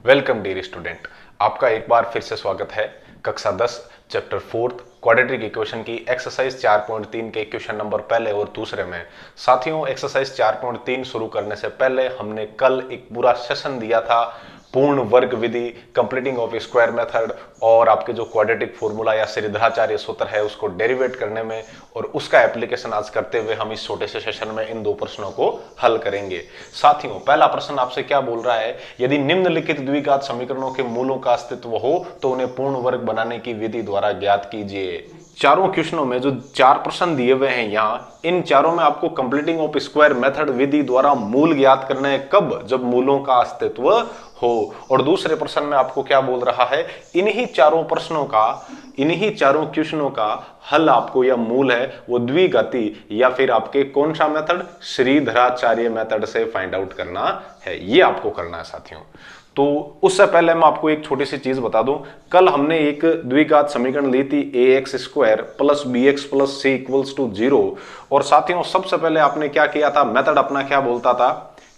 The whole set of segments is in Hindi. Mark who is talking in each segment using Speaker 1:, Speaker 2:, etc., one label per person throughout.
Speaker 1: वेलकम डियर स्टूडेंट, आपका एक बार फिर से स्वागत है कक्षा 10 चैप्टर 4 क्वाड्रेटिक इक्वेशन की एक्सरसाइज 4.3 के क्वेश्चन नंबर पहले और दूसरे में। साथियों, एक्सरसाइज 4.3 शुरू करने से पहले हमने कल एक पूरा सेशन दिया था पूर्ण वर्ग विधि, कंप्लीटिंग ऑफ स्क्वायर मेथड और आपके जो क्वाड्रेटिक फॉर्मूला या श्रीधराचार्य सूत्र है उसको डेरिवेट करने में, और उसका एप्लीकेशन आज करते हुए हम इस छोटे से सेशन में इन दो प्रश्नों को हल करेंगे। साथियों, पहला प्रश्न आपसे क्या बोल रहा है, यदि निम्नलिखित द्विघात समीकरणों के मूलों का अस्तित्व हो तो उन्हें पूर्ण वर्ग बनाने की विधि द्वारा ज्ञात कीजिए। चारों क्वेश्चनों में जो चार प्रश्न दिए हुए हैं यहाँ, इन चारों में आपको कंप्लीटिंग ऑफ स्क्वायर मेथड विधि द्वारा मूल ज्ञात करना है। कब? जब मूलों का अस्तित्व हो। और दूसरे प्रश्न में आपको क्या बोल रहा है, इन्हीं चारों प्रश्नों का, इन्हीं चारों क्वेश्चनों का हल आपको, या मूल है वो द्विघाती या फिर आपके कौन सा मेथड, श्रीधराचार्य मेथड से फाइंड आउट करना है। ये आपको करना है साथियों। तो उससे पहले मैं आपको एक छोटी सी चीज बता दूं, कल हमने एक द्विघात समीकरण ली थी ax² plus bx plus c equals to 0। और साथियों, सबसे पहले आपने क्या किया था, मेथड अपना क्या बोलता था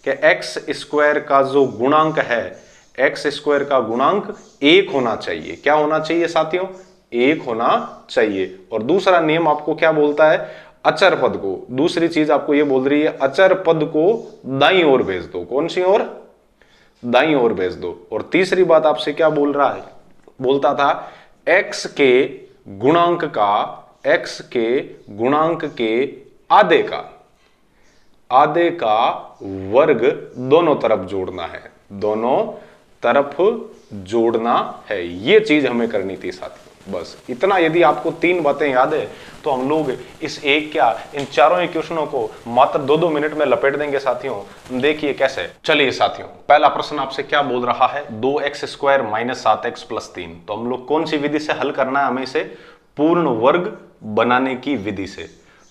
Speaker 1: कि x² का जो गुणांक है, x² का गुणांक 1 होना चाहिए। क्या होना चाहिए साथियों? 1 होना चाहिए। और दूसरा नियम आपको क्या बोलता है, अचर पद को, दूसरी चीज आपको ये बोल रही है, अचर पद को दाईं ओर भेज दो। कौन सी ओर? दाईं ओर भेज दो। और तीसरी बात आपसे क्या बोल रहा है, बोलता था x के गुणांक का, x के गुणांक के आधे का वर्ग दोनों तरफ जोड़ना है, दोनों तरफ जोड़ना है। ये चीज हमें करनी थी साथियों। बस इतना, यदि आपको तीन बातें याद है तो हम लोग इस एक क्या, इन चारों इक्वेशनों को मात्र 2-2 मिनट में लपेट देंगे साथियों। देखिए कैसे। चलिए साथियों, पहला प्रश्न आपसे क्या बोल रहा है, 2x² माइनस 7x प्लस 3। तो हम लोग कौन सी विधि से हल करना है हमें इसे? पूर्ण वर्ग बनाने की विधि से,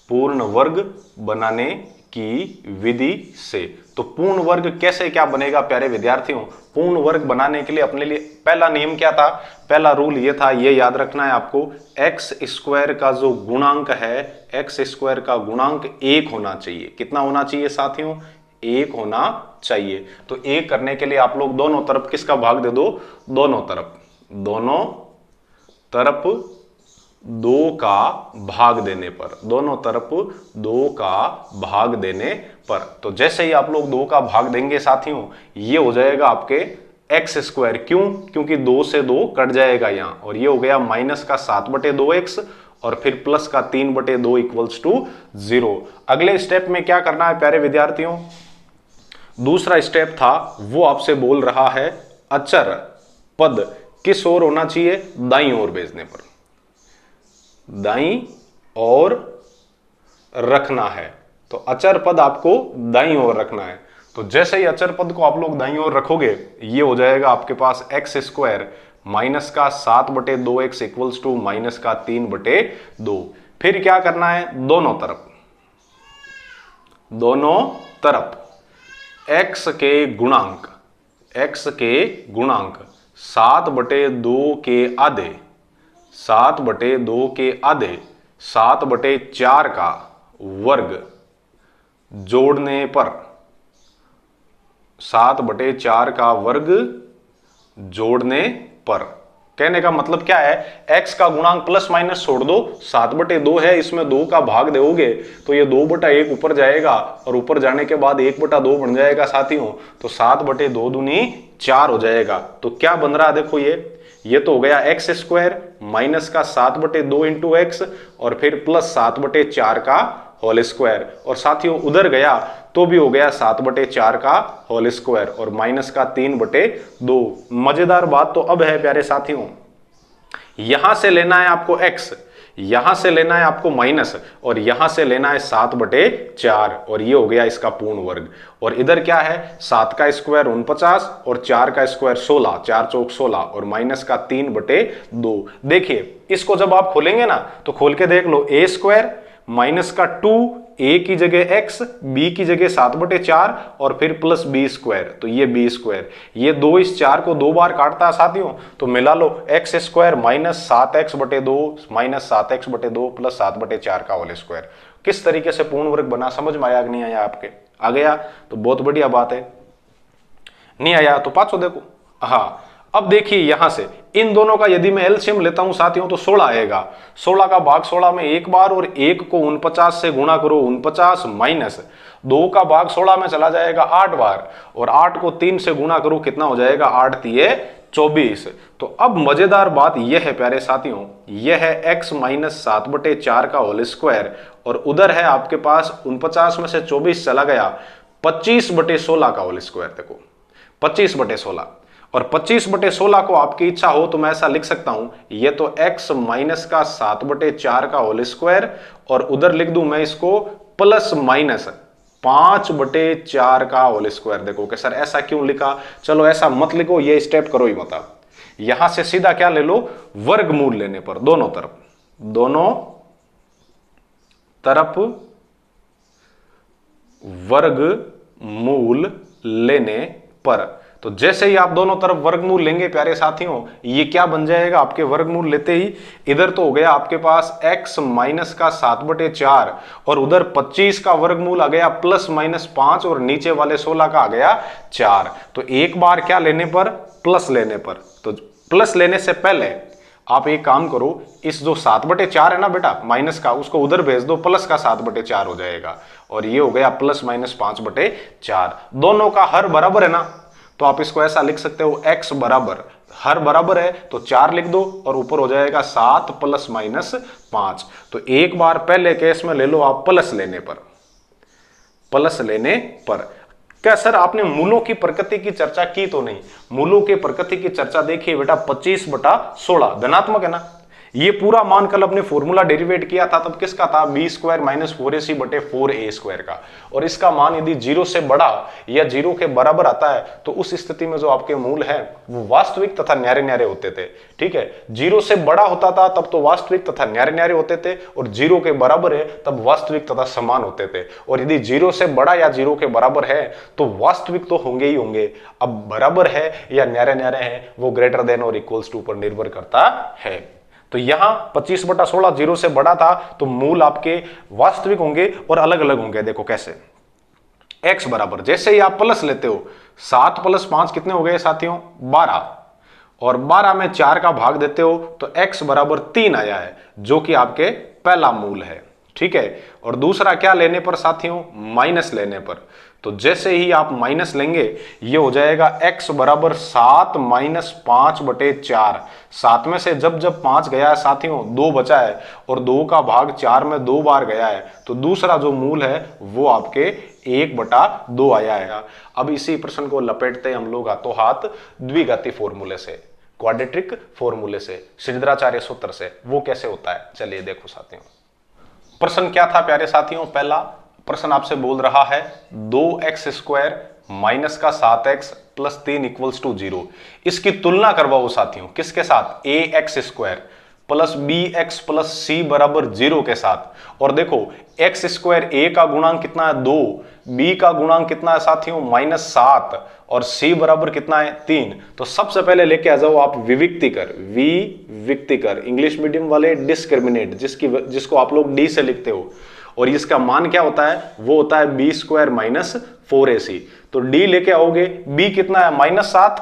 Speaker 1: पूर्ण वर्ग बनाने की विधि से। तो पूर्ण वर्ग कैसे क्या बनेगा प्यारे विद्यार्थियों? पूर्ण वर्ग बनाने के लिए अपने लिए पहला नियम क्या था, पहला रूल ये था, ये याद रखना है आपको, x² का जो गुणांक है, x² का गुणांक 1 होना चाहिए। कितना होना चाहिए साथियों? 1 होना चाहिए। तो 1 करने के लिए आप लोग दोनों तरफ किसका भाग दे दो? दोनों तरफ 2 का भाग देने पर, दोनों तरफ 2 का भाग देने पर। तो जैसे ही आप लोग 2 का भाग देंगे साथियों, ये हो जाएगा आपके x²। क्यों? क्योंकि 2 से 2 कट जाएगा यहां, और ये हो गया माइनस का 7/2x और फिर प्लस का 3/2 इक्वल्स टू 0। अगले स्टेप में क्या करना है प्यारे विद्यार्थियों? दूसरा स्टेप था वो आपसे बोल रहा है, अचर पद किस ओर होना चाहिए? दाईं ओर भेजने पर, दाईं ओर रखना है। तो अचर पद आपको दाईं ओर रखना है। तो जैसे ही अचर पद को आप लोग दाईं ओर रखोगे, ये हो जाएगा आपके पास x² माइनस का 7/2x इक्वल्स टू माइनस का 3/2। फिर क्या करना है? दोनों तरफ x के गुणांक, 7/2 के आधे, 7/2 के आधे, 7/4 का वर्ग जोड़ने पर, 7/4 का वर्ग जोड़ने पर। कहने का मतलब क्या है, x का गुणांक प्लस माइनस छोड़ दो, 7/2 है, इसमें 2 का भाग दोगे तो ये 2/1 ऊपर जाएगा, और ऊपर जाने के बाद 1/2 बन जाएगा साथियों। तो 7/2 दूनी 4 हो जाएगा। तो क्या बन रहा है देखो, ये तो हो गया x² माइनस का 7/2 इंटू x और फिर प्लस 7/4 का होल स्क्वायर, और साथियों उधर गया तो भी हो गया 7/4 का होल स्क्वायर और माइनस का 3/2। मजेदार बात तो अब है प्यारे साथियों, यहां से लेना है आपको x, यहां से लेना है आपको माइनस, और यहां से लेना है 7/4, और ये हो गया इसका पूर्ण वर्ग। और इधर क्या है, 7 का स्क्वायर 49 और 4 का स्क्वायर 16, 4 चौक 16 और माइनस का 3/2। देखिए इसको जब आप खोलेंगे ना तो खोल के देख लो, a² माइनस का 2, a की जगह x, b की जगह 7/4 और फिर प्लस b², तो ये b²। ये 2 इस 4 को 2 बार काटता है साथियों, तो मिला लो x² minus 7x/2 minus 7x/2 plus 7/4 का होल स्क्वायर। किस तरीके से पूर्ण वर्ग बना, समझ में आया कि नहीं आया? आपके आ गया तो बहुत बढ़िया बात है, नहीं आया तो पाछो देखो, हाँ, अब देखिए यहां से इन दोनों का यदि मैं एलसीएम लेता हूं साथियों तो 16 आएगा। 16 का भाग 16 में एक बार, और 1 को 49 से गुणा करो, 49 माइनस 2 का भाग 16 में चला जाएगा 8 बार, और 8 को 3 से गुणा करो, कितना हो जाएगा 8 तिये 24। तो अब मजेदार बात यह है प्यारे साथियों, यह है x माइनस 7/4 का होल स्क्वायर, और उधर है आपके पास 49 में से 24 चला गया 25/16 का होल स्क्वायर। देखो 25/16, और 25/16 को आपकी इच्छा हो तो मैं ऐसा लिख सकता हूं, ये तो x माइनस का 7/4 का होल स्क्वायर, और उधर लिख दूं मैं इसको प्लस माइनस 5/4 का होल स्क्वायर। देखो कि सर ऐसा क्यों लिखा, चलो ऐसा मत लिखो, ये स्टेप करो ही मत। यहां से सीधा क्या ले लो, वर्गमूल लेने पर, दोनों तरफ वर्गमूल लेने पर, तो जैसे ही आप दोनों तरफ वर्गमूल लेंगे प्यारे साथियों, ये क्या बन जाएगा, आपके वर्गमूल लेते ही इधर तो हो गया आपके पास x माइनस का 7/4, और उधर 25 का वर्गमूल आ गया प्लस माइनस 5, और नीचे वाले 16 का आ गया 4। तो एक बार क्या लेने पर, प्लस लेने पर। तो प्लस लेने से पहले आप एक काम करो, इस जो 7/4 है ना बेटा माइनस का, उसको उधर भेज दो, प्लस का 7/4 हो जाएगा, और ये हो गया प्लस माइनस 5/4। दोनों का हर बराबर है ना, तो आप इसको ऐसा लिख सकते हो, x बराबर, हर बराबर है तो 4 लिख दो, और ऊपर हो जाएगा 7 प्लस माइनस 5। तो एक बार पहले केस में ले लो आप प्लस लेने पर। क्या सर आपने मूलों की प्रकृति की चर्चा की तो नहीं? मूलों की प्रकृति की चर्चा देखिए बेटा, 25/16 धनात्मक है ना, ये पूरा मान कल अपने फॉर्मूला डेरिवेट किया था, तब किसका था, b² माइनस 4ac/4a² का, और इसका मान यदि 0 से बड़ा या 0 के बराबर आता है तो उस स्थिति में जो आपके मूल है वो वास्तविक तथा न्यारे न्यारे होते थे। ठीक है, 0 से बड़ा होता था तब तो वास्तविक तथा न्यारे न्यारे होते थे, और 0 के बराबर है तब वास्तविक तथा समान होते थे, और यदि 0 से बड़ा या 0 के बराबर है तो वास्तविक तो होंगे ही होंगे। अब बराबर है या न्यारे न्यारे हैं वो ग्रेटर देन और इक्वल्स टू पर निर्भर करता है। तो यहां 25/16 0 से बड़ा था, तो मूल आपके वास्तविक होंगे और अलग अलग होंगे। देखो कैसे, x बराबर, जैसे ही आप प्लस लेते हो, 7 + 5 कितने हो गए साथियों, 12, और 12 में 4 का भाग देते हो तो x बराबर 3 आया है, जो कि आपके पहला मूल है। ठीक है, और दूसरा क्या लेने पर साथियों, माइनस लेने पर। तो जैसे ही आप माइनस लेंगे, ये हो जाएगा x बराबर 7 माइनस 5/4। 7 में से जब 5 गया है साथियों, 2 बचा है, और 2 का भाग 4 में 2 बार गया है, तो दूसरा जो मूल है वो आपके 1/2 आया है। अब इसी प्रश्न को लपेटते हम लोग हाथों हाथ द्विघाती फॉर्मूले से, क्वाड्रेटिक फॉर्मूले से, श्रीधराचार्य सूत्र से। वो कैसे होता है, चलिए देखो साथियों। प्रश्न क्या था प्यारे साथियों, पहला प्रश्न आपसे बोल रहा है 2x² माइनस का 7x प्लस 3 इक्वल्स टू 0। इसकी तुलना करवाओ साथियों, किसके साथ, ax² plus bx plus c बराबर 0 के साथ। और देखो x², a का गुणांक कितना है 2, b का गुणांक कितना है साथियों -7, और c बराबर कितना है 3। तो सबसे पहले लेके आ जाओ आप विविक्तिकर, इंग्लिश मीडियम वाले डिस्क्रिमिनेट, जिसको आप लोग d से लिखते हो, और इसका मान क्या होता है, वो होता है b² माइनस 4ac। तो d लेके आओगे, b कितना है -7,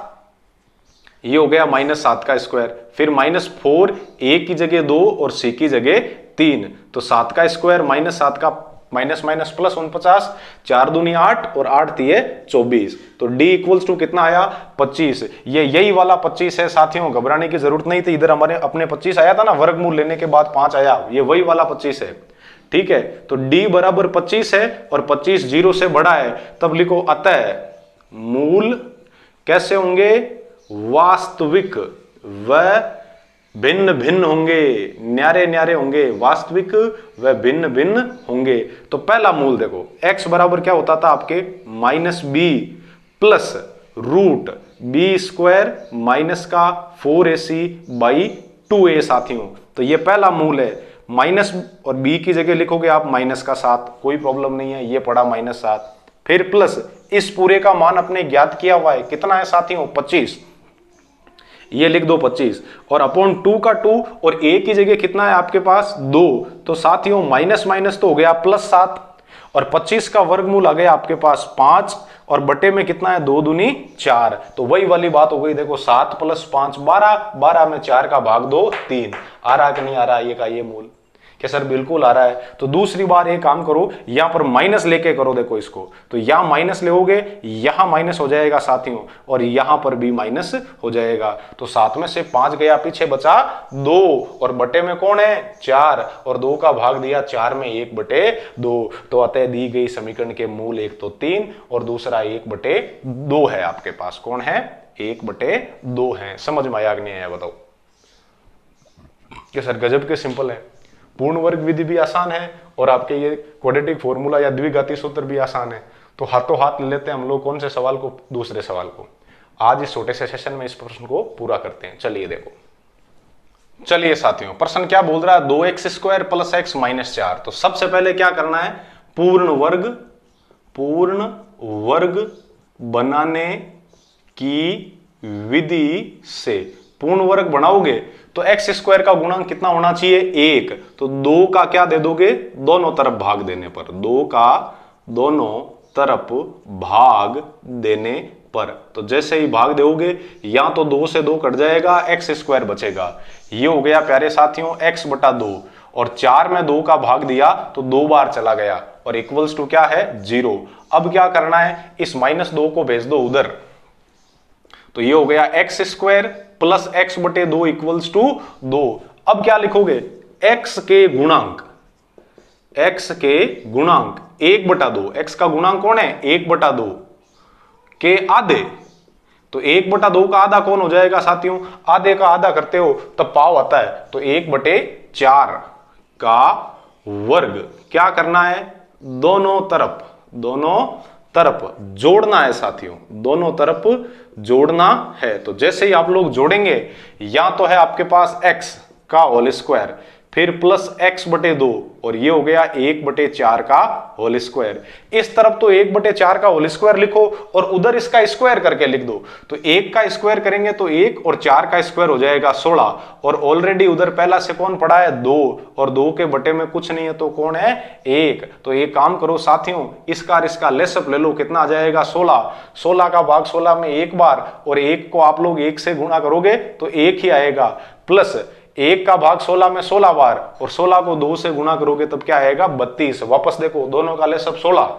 Speaker 1: ये हो गया -7 का स्क्वायर, फिर -4, a की जगह 2 और c की जगह 3, तो 7 का स्क्वायर -7 का माइनस माइनस प्लस 49, 4 दूनी 8 और 8 तिये 24। तो d इक्वल्स टू कितना आया 25। ये यही वाला 25 है साथियों, घबराने की जरूरत नहीं थी। इधर हमारे अपने 25 आया था ना, वर्गमूल लेने के बाद 5 आया, ये वही वाला 25 है। ठीक है, तो d बराबर 25 है और 25 0 से बड़ा है, तब लिखो अतः मूल कैसे होंगे, वास्तविक व भिन्न भिन्न होंगे, न्यारे न्यारे होंगे, वास्तविक व भिन्न भिन्न होंगे। तो पहला मूल देखो, x बराबर क्या होता था आपके -b plus root b² minus का 4ac/2a साथियों। तो ये पहला मूल है, माइनस और b की जगह लिखोगे आप -7, कोई प्रॉब्लम नहीं है, ये पड़ा -7। फिर प्लस इस पूरे का मान अपने ज्ञात किया हुआ है, कितना है साथियों 25, ये लिख दो 25, और अपॉन 2 का 2, और a की जगह कितना है आपके पास 2, तो साथियों माइनस माइनस तो हो गया +7, और 25 का वर्गमूल आ गया आपके पास 5, और बटे में कितना है 2 दूनी 4, तो वही वाली बात हो गई। देखो 7 + 5 12, 12 में 4 का भाग 2 3। आ रहा कि नहीं आ रहा ये का ये मूल? कि सर बिल्कुल आ रहा है। तो दूसरी बार एक काम करो, यहां पर माइनस लेके करो, देखो इसको, तो यहां माइनस लोगे, यहां माइनस हो जाएगा साथियों, और यहां पर भी माइनस हो जाएगा। तो 7 में से 5 गया, पीछे बचा 2, और बटे में कौन है 4, और 2 का भाग दिया 4 में 1/2। तो अतः दी गई समीकरण के मूल एक तो 3 और दूसरा 1/2 है आपके पास। कौन है? 1/2 है। समझ में आया कि नहीं आया बताओ? कि सर गजब के सिंपल है, पूर्ण वर्ग विधि भी आसान है और आपके ये क्वाड्रेटिक फॉर्मूला या द्विघाती सूत्र भी आसान है। तो हाथों हाथ ले लेते हैं हम लोग कौन से सवाल को? दूसरे सवाल को। आज इस छोटे से सेशन में इस प्रश्न को पूरा करते हैं। चलिए देखो, चलिए साथियों, प्रश्न क्या बोल रहा है? 2x² + x - 4। तो सबसे पहले क्या करना है? पूर्ण वर्ग बनाने की विधि से पूर्ण वर्ग बनाओगे तो x² का गुणांक कितना होना चाहिए? 1। तो 2 का क्या दे दोगे? दोनों तरफ भाग देने पर। 2 का दोनों तरफ भाग देने पर, तो जैसे ही भाग दोगे, या तो 2 से 2 कट जाएगा, x² बचेगा। ये हो गया प्यारे साथियों x/2, और 4 में 2 का भाग दिया तो 2 बार चला गया, और इक्वल्स टू क्या है? 0। अब क्या करना है? इस -2 को भेज दो उधर, तो ये हो गया x² + x/2 = 2। अब क्या लिखोगे? x के गुणांक 1/2। x का गुणांक कौन है? 1/2 के आधे। तो 1/2 का आधा कौन हो जाएगा साथियों? आधे का आधा करते हो तब पाव आता है, तो 1/4 का वर्ग। क्या करना है? दोनों तरफ जोड़ना है साथियों, दोनों तरफ जोड़ना है। तो जैसे ही आप लोग जोड़ेंगे, या तो है आपके पास x का होल स्क्वायर, फिर प्लस x/2, और ये हो गया 1/4 का होल स्क्वायर। इस तरफ तो 1/4 का होल स्क्वायर लिखो और उधर इसका स्क्वायर करके लिख दो। तो 1 का स्क्वायर करेंगे तो 1, और 4 का स्क्वायर हो जाएगा 16, और ऑलरेडी उधर पहला से कौन पड़ा है? 2, और 2 के बटे में कुछ नहीं है तो कौन है? 1। तो एक काम करो साथियों, इसका लेसअप ले लो, कितना आ जाएगा? 16। 16 का भाग 16 में 1 बार, और 1 को आप लोग 1 से गुणा करोगे तो 1 ही आएगा, प्लस 1 का भाग 16 में 16 बार, और 16 को 2 से गुणा करोगे तब क्या आएगा? 32। वापस देखो, दोनों का लेसअप 16।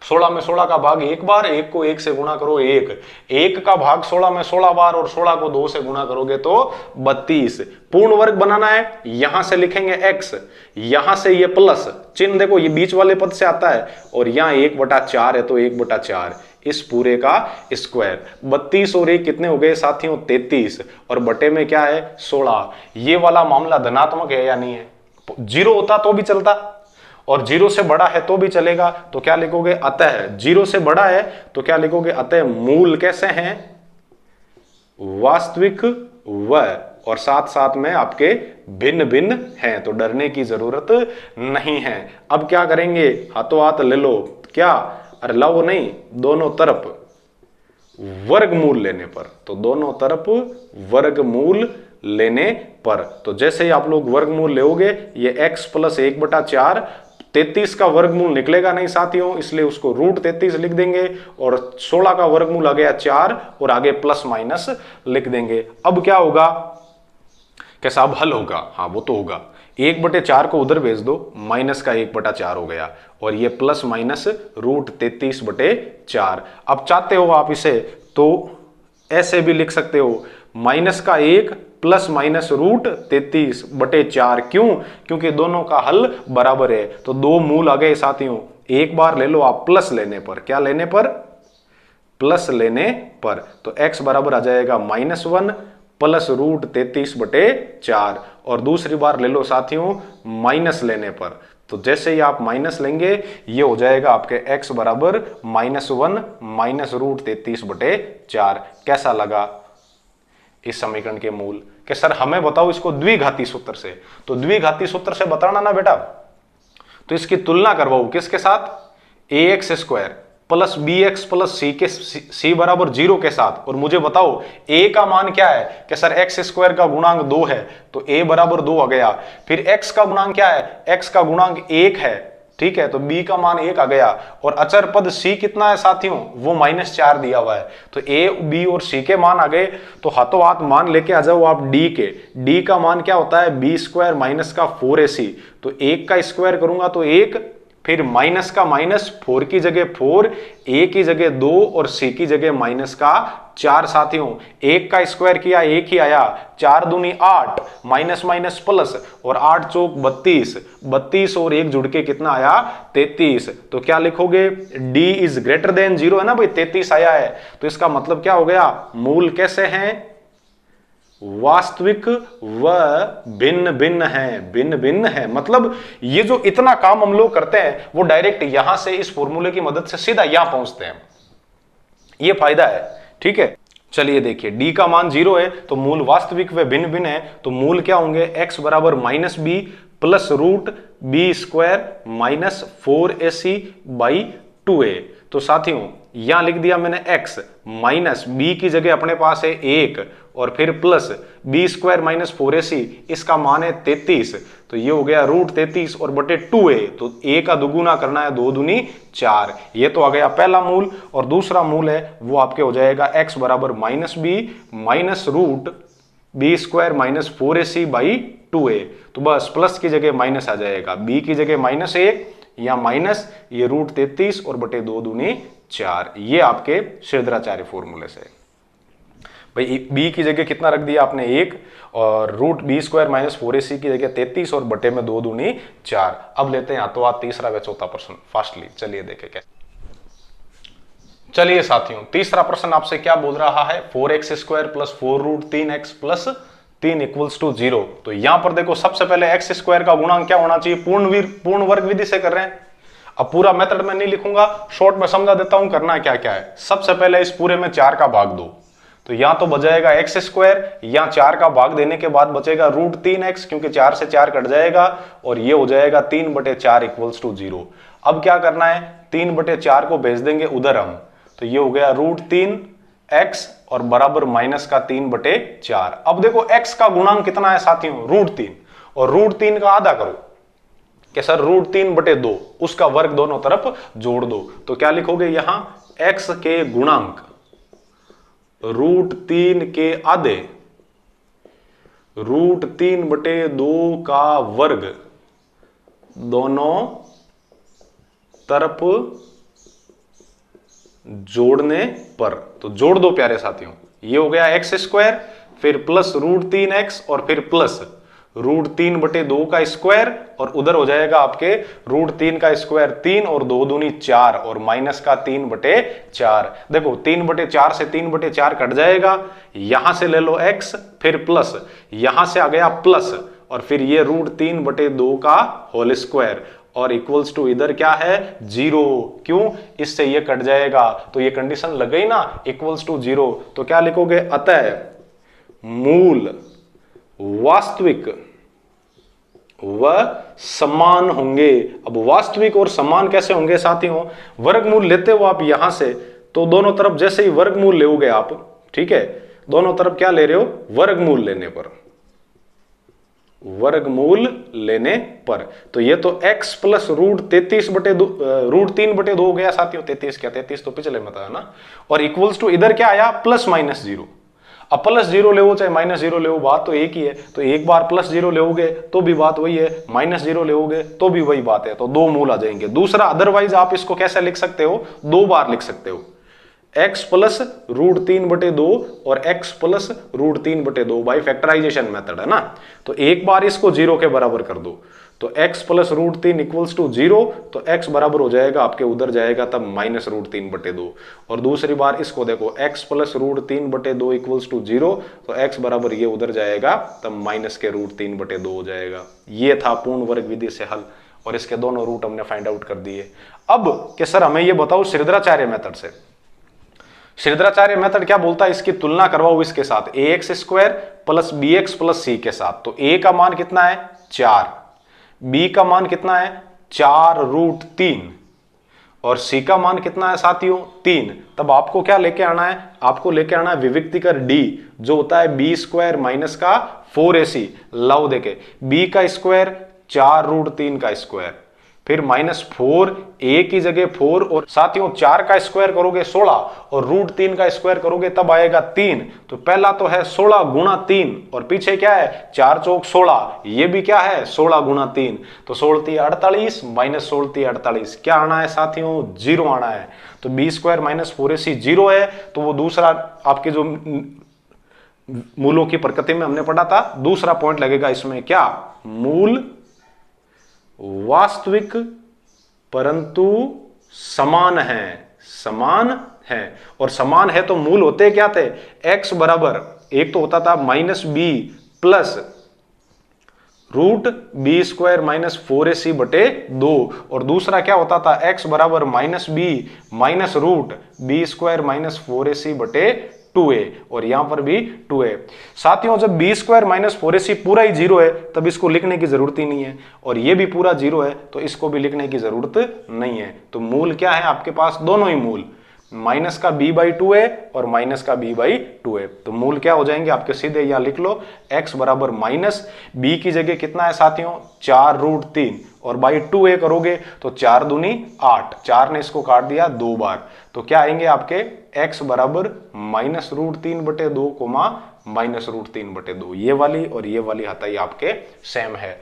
Speaker 1: 16 में 16 का भाग 1 बार, 1 को 1 से गुणा करो 1। 1 का भाग 16 में 16 बार, और 16 को 2 से गुणा करोगे तो 32। पूर्ण वर्ग बनाना है, यहां से लिखेंगे x, यहां से ये प्लस चिन्ह देखो, ये बीच वाले पद से आता है, और यहां 1/4 है तो 1/4, इस पूरे का स्क्वायर। 32 और 1 कितने हो गए साथियों? 33, और बटे में क्या है? 16। ये वाला मामला धनात्मक है या नहीं है? 0 होता तो भी चलता, और 0 से बड़ा है तो भी चलेगा। तो क्या लिखोगे? अतः 0 से बड़ा है तो क्या लिखोगे? अतः मूल कैसे हैं? वास्तविक व, और साथ साथ में आपके भिन्न भिन्न हैं, तो डरने की जरूरत नहीं है। अब क्या करेंगे? हाथों हाथ ले लो। क्या? अरे लाओ नहीं, दोनों तरफ वर्गमूल लेने पर। तो दोनों तरफ वर्गमूल लेने पर, तो जैसे ही आप लोग वर्गमूल लेोगे, ये x + 1/4, 33 का वर्गमूल निकलेगा नहीं साथियों, इसलिए उसको √33 लिख देंगे, और 16 का वर्गमूल आ गया 4, और आगे प्लस माइनस लिख देंगे। अब क्या होगा? कैसा अब हल होगा? हाँ वो तो होगा, 1/4 को उधर भेज दो, माइनस का 1/4 हो गया, और ये प्लस माइनस √33/4। अब चाहते हो आप इसे तो ऐसे भी लिख सकते हो, -1 प्लस माइनस √33/4। क्यों? क्योंकि दोनों का हल बराबर है। तो 2 मूल आ गए साथियों। एक बार ले लो आप प्लस लेने पर। क्या लेने पर? प्लस लेने पर। तो x बराबर आ जाएगा -1 प्लस √33/4, और दूसरी बार ले लो साथियों माइनस लेने पर। तो जैसे ही आप माइनस लेंगे, ये हो जाएगा आपके x बराबर -1 माइनस √33/4। कैसा लगा इस समीकरण के मूल? कि सर हमें बताओ इसको द्विघाती सूत्र से। तो द्विघाती सूत्र से बताना ना बेटा, तो इसकी तुलना करवाओ किसके साथ? ax² plus bx plus c बराबर 0 के साथ। और मुझे बताओ a का मान क्या है? कि सर x² का गुणांक 2 है, तो a बराबर 2 आ गया। फिर x का गुणांक क्या है? x का गुणांक 1 है, ठीक है, तो b का मान 1 आ गया और अचर पद c कितना है साथियों, वो -4 दिया हुआ है। तो a, b और c के मान आ गए, तो हाथों हाथ मान लेके आ जाओ आप d के। d का मान क्या होता है, b स्क्वायर माइनस का 4ac, तो 1 का स्क्वायर करूंगा तो 1, फिर माइनस का माइनस, 4 की जगह 4, a की जगह 2 और c की जगह माइनस का 4 साथियों। 1 का स्क्वायर किया 1 ही आया, 4 दूनी 8, माइनस माइनस प्लस, और 8 चौक 32, 32 और 1 जुड़ के कितना आया, 33। तो क्या लिखोगे, d इज ग्रेटर देन 0 है ना भाई, 33 आया है। तो इसका मतलब क्या हो गया, मूल कैसे हैं, वास्तविक व भिन्न भिन्न है, भिन्न भिन्न है। मतलब ये जो इतना काम हम लोग करते हैं वो डायरेक्ट यहां से इस फॉर्मूले की मदद से सीधा यहां पहुंचते हैं, ये फायदा है। ठीक है, चलिए देखिए, d का मान 0 है तो मूल वास्तविक व भिन्न भिन्न है, तो मूल क्या होंगे, x बराबर -b plus root b square minus 4ac by 2a। तो साथियों यहां लिख दिया मैंने x, माइनस b की जगह अपने पास है 1 और फिर plus b square minus 4ac, इसका मान है 33, तो ये हो गया रूट 33 और बटे 2a, तो a का दुगुना करना है, 2 दूनी 4। ये तो आ गया पहला मूल, और दूसरा मूल है वो आपके हो जाएगा x बराबर -b minus root b square minus 4ac by 2a। तो बस प्लस की जगह माइनस आ जाएगा, b की जगह -1 या माइनस ये रूट 33 और बटे 2 दूनी 4। ये आपके श्रीधराचार्य फॉर्मूले से भाई b की जगह कितना रख दिया आपने 1, और root b square minus 4ac की जगह 33 और बटे में 2 दूनी 4। अब लेते हैं हाथों हाथ तीसरा व चौथा प्रश्न फास्टली, चलिए देखें कैसे। चलिए साथियों, तीसरा प्रश्न आपसे क्या बोल रहा है, 4x square plus 4 root 3x प्लस 3 इक्वल्स टू 0। तो यहां पर देखो, सबसे पहले x स्क्वायर का गुणांक क्या होना चाहिए, पूर्ण वर्ग विधि से कर रहे हैं। अब पूरा मेथड में नहीं लिखूंगा, शॉर्ट में समझा देता हूं करना क्या क्या है। सबसे पहले इस पूरे में 4 का भाग दो, तो यहां तो बचेगा एक्स स्क्वायर, यहां 4 का भाग देने के बाद बचेगा रूट 3x, क्योंकि 4 से 4 कट जाएगा, और ये हो जाएगा 3/4 इक्वल्स टू 0। अब क्या करना है, 3/4 को भेज देंगे उधर हम, तो ये हो गया रूट 3x और बराबर माइनस का 3/4। अब देखो x का गुणांक कितना है साथियों, रूट 3, और रूट 3 का आधा करो कि सर रूट 3/2, उसका वर्ग दोनों तरफ जोड़ दो। तो क्या लिखोगे यहां, x के गुणांक रूट 3 के आधे, रूट 3/2 का वर्ग दोनों तरफ जोड़ने पर। तो जोड़ दो प्यारे साथियों, ये हो गया एक्स स्क्वायर, फिर प्लस रूट 3x और फिर प्लस रूट 3/2 का स्क्वायर, और उधर हो जाएगा आपके रूट 3 का स्क्वायर 3 और 2 दूनी 4 और माइनस का 3/4। देखो 3/4 से 3/4 कट जाएगा, यहां से ले लो x, फिर प्लस, यहां से आ गया प्लस, और फिर ये रूट 3/2 का होल स्क्वायर, और इक्वल्स टू इधर क्या है 0। क्यों, इससे ये कट जाएगा, तो ये कंडीशन लग गई ना, इक्वल्स टू 0। तो क्या लिखोगे, अतः मूल वास्तविक व समान होंगे। अब वास्तविक और समान कैसे होंगे साथियों, वर्गमूल लेते हो आप यहां से, तो दोनों तरफ जैसे ही वर्गमूल लेोगे आप, ठीक है, दोनों तरफ क्या ले रहे हो, वर्गमूल लेने पर, वर्गमूल लेने पर। तो ये तो x प्लस रूट 33/2 रूट 3/2 हो गया साथियों, 33 क्या, 33 तो पिछले में था ना, और इक्वल्स टू इधर क्या आया, प्लस माइनस 0। अब प्लस 0 ले चाहे माइनस 0 ले, बात तो एक ही है। तो एक बार प्लस 0 लोगे तो भी बात वही है, माइनस 0 लोगे तो भी वही बात है, तो 2 मूल आ जाएंगे। दूसरा, अदरवाइज आप इसको कैसे लिख सकते हो, 2 बार लिख सकते हो, x प्लस रूट 3/2 और x plus root 3/2 by factorisation method है ना। तो एक बार इसको 0 के बराबर कर दो, तो x plus root 3 equals to 0, तो x बराबर हो जाएगा आपके उधर जाएगा तब माइनस रूट 3/2। और दूसरी बार इसको देखो, x plus root 3/2 equals to 0, तो x बराबर ये उधर जाएगा तब माइनस के रूट 3/2 हो जाएगा। ये था पूर्ण वर्ग विधि से हल, और इसके दोनों रूट हमने फाइंड आउट कर दिए। अब कि सर हमें ये बताओ श्रीधराचार्य मेथड से, श्रीधराचार्य मेथड क्या बोलता है, इसकी तुलना करवाओ इसके साथ, ax square plus bx plus c के साथ। तो a का मान कितना है 4, b का मान कितना है 4 रूट 3, और c का मान कितना है साथियों 3। तब आपको क्या लेके आना है, आपको लेके आना है विविक्तिकर d, जो होता है b स्क्वायर माइनस का 4ac। लाओ देखे, b का स्क्वायर 4 रूट 3 का स्क्वायर, फिर -4, a की जगह 4, और साथियों 4 का स्क्वायर करोगे 16 और √3 का स्क्वायर करोगे तब आएगा 3। तो पहला तो है 16 गुणा 3 और पीछे क्या है 4 चौक 16, ये भी क्या है 16 गुणा 3। तो 16 48 माइनस 16 48 क्या आना है साथियों 0 आना है। तो b² - 4ac 0 है। तो वो दूसरा आपके जो मूलों की प्रकृति में हमने पढ़ा था, दूसरा पॉइंट लगेगा इसमें क्या, मूल वास्तविक परंतु समान है, समान है। और समान है तो मूल होते क्या थे, x बराबर एक तो होता था -b प्लस √b² - 4ac बटे 2, और दूसरा क्या होता था x बराबर -b माइनस √b² - 4ac बटे 2a, और यहां पर भी 2a। साथियों जब b² - 4ac पूरा ही 0 है तब इसको लिखने की जरूरत ही नहीं है, और ये भी पूरा 0 है तो इसको भी लिखने की जरूरत नहीं है। तो मूल क्या है आपके पास, दोनों ही मूल, माइनस का b/2 है और माइनस का b/2 है। तो मूल क्या हो जाएंगे आपके, सीधे यहां लिख लो x बराबर माइनस b की जगह कितना है साथियों 4√3 और /2a करोगे तो 4 दूनी 8, 4 ने इसको काट दिया 2 बार। तो क्या आएंगे आपके x बराबर -√3/2 कोमा -√3/2। ये वाली और ये वाली हताई आपके सेम है।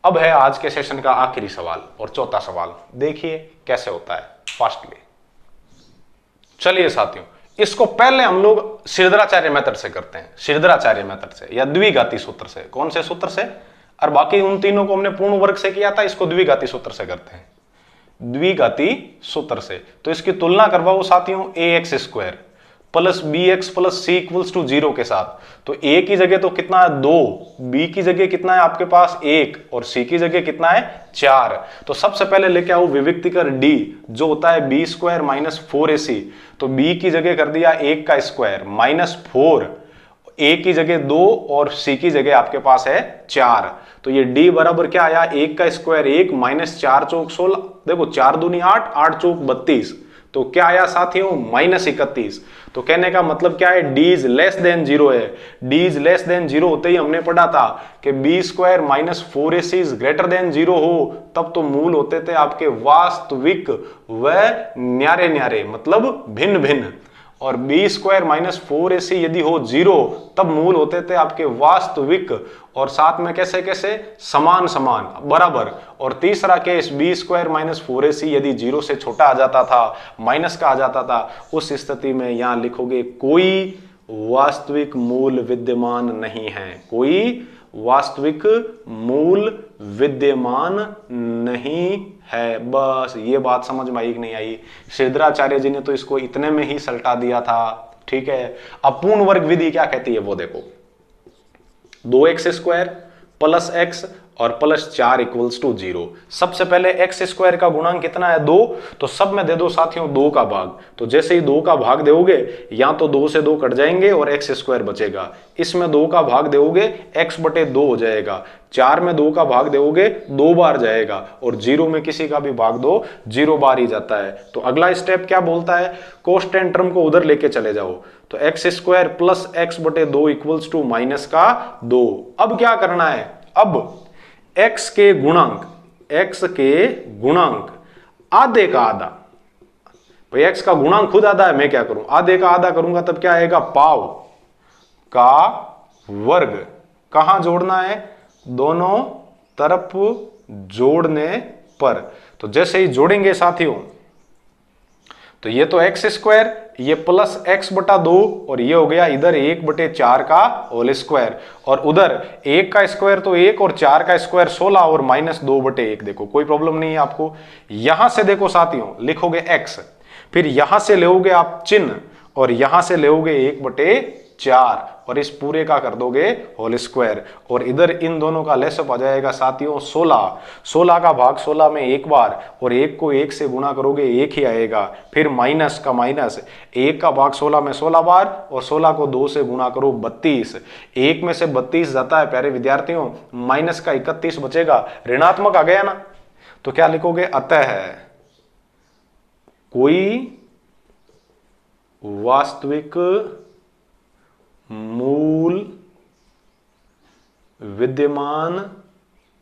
Speaker 1: अब है आज के सेशन का आखिरी सवाल और चौथा सवाल, देखिए कैसे होता है फास्टली। चलिए साथियों, इसको पहले हम लोग श्रीधराचार्य मेथड से करते हैं, श्रीधराचार्य मेथड से या द्विघाती सूत्र से। कौन से सूत्र से, और बाकी उन तीनों को हमने पूर्ण वर्ग से किया था, इसको द्विघाती सूत्र से करते हैं, द्विघाती सूत्र से। तो इसकी तुलना करवाओ साथियों ax² plus bx plus c = 0 के साथ। तो a की जगह तो कितना है 2, b की जगह कितना है आपके पास 1 और c की जगह कितना है 4। तो सबसे पहले लेके आओ विविक्तिकर d जो होता है b² - 4ac। तो b की जगह कर दिया 1 का स्क्वायर -4, a की जगह 2 और c की जगह आपके पास है 4। तो ये d बराबर क्या आया, 1 का स्क्वायर 1 माइनस 4 चौक 16, देखो 4 दूनी 8, 8 चौक 32। तो क्या आया साथियों -31। तो कहने का मतलब क्या है, d इज लेस देन 0 है। d इज लेस देन 0 होते ही हमने पढ़ा था कि b² - 4ac is greater than 0 हो तब तो मूल होते थे आपके वास्तविक व न्यारे न्यारे, मतलब भिन्न भिन्न। और b² - 4ac यदि हो 0 तब मूल होते थे आपके वास्तविक और साथ में कैसे कैसे समान समान बराबर। और तीसरा केस b² - 4ac यदि 0 से छोटा आ जाता था, माइनस का आ जाता था, उस स्थिति में यहां लिखोगे कोई वास्तविक मूल विद्यमान नहीं है, कोई वास्तविक मूल विद्यमान नहीं है। बस ये बात समझ में आई कि नहीं आई। श्रीधराचार्य जी ने तो इसको इतने में ही सल्टा दिया था, ठीक है। अब पूर्ण वर्ग विधि क्या कहती है वो देखो, 2x² प्लस x और प्लस 4 = 0। सबसे पहले x² का गुणांक कितना है 2, तो सब में दे दो साथियों 2 का भाग। तो जैसे ही 2 का भाग दोगे या तो 2 से 2 कट जाएंगे और x² बचेगा, इसमें 2 का भाग दोगे x/2 हो जाएगा, 4 में 2 का भाग दोगे 2 बार जाएगा और 0 में किसी का भी भाग दो 0 बार ही जाता है। तो अगला स्टेप क्या बोलता है, कोष्टेंट टर्म को उधर लेके चले जाओ। तो x² प्लस x/2 = -2। अब क्या करना है, अब x के गुणांक आधे का आधा, भाई x का गुणांक खुद आधा है, मैं क्या करूं आधे का आधा करूंगा तब क्या आएगा, पाव का वर्ग। कहां जोड़ना है, दोनों तरफ जोड़ने पर। तो जैसे ही जोड़ेंगे साथियों तो ये तो x², ये प्लस x/2 और ये हो गया इधर 1/4 का होल स्क्वायर, और उधर 1 का स्क्वायर तो 1 और 4 का स्क्वायर 16 और -2/1। देखो कोई प्रॉब्लम नहीं है आपको। यहां से देखो साथियों लिखोगे x, फिर यहां से लोगे आप चिन्ह और यहां से लोगे 1/4 और इस पूरे का कर दोगे होल स्क्वायर, और इधर इन दोनों का लेसअप आ जाएगा साथियों 16। 16 का भाग 16 में एक बार, और 1 को 1 से गुणा करोगे 1 ही आएगा, फिर माइनस का माइनस, 1 का भाग 16 में 16 बार और 16 को 2 से गुणा करो 32। 1 में से 32 जाता है प्यारे विद्यार्थियों, माइनस का 31 बचेगा, ऋणात्मक आ गया ना। तो क्या लिखोगे, अतः कोई वास्तविक मूल विद्यमान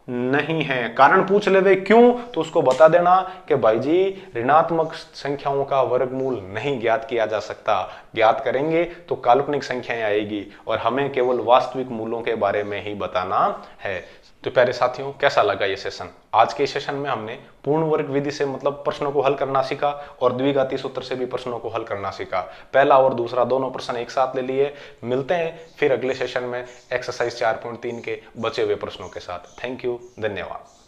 Speaker 1: नहीं है। कारण पूछ लेवे क्यों, तो उसको बता देना कि भाई जी ऋणात्मक संख्याओं का वर्गमूल नहीं ज्ञात किया जा सकता, ज्ञात करेंगे तो काल्पनिक संख्याएं आएगी और हमें केवल वास्तविक मूलों के बारे में ही बताना है। तो प्यारे साथियों, कैसा लगा ये सेशन? आज के सेशन में हमने पूर्ण वर्ग विधि से मतलब प्रश्नों को हल करना सीखा और द्विघाती सूत्र से भी प्रश्नों को हल करना सीखा। पहला और दूसरा दोनों प्रश्न एक साथ ले लिए। मिलते हैं फिर अगले सेशन में एक्सरसाइज 4.3 के बचे हुए प्रश्नों के साथ। थैंक यू, धन्यवाद।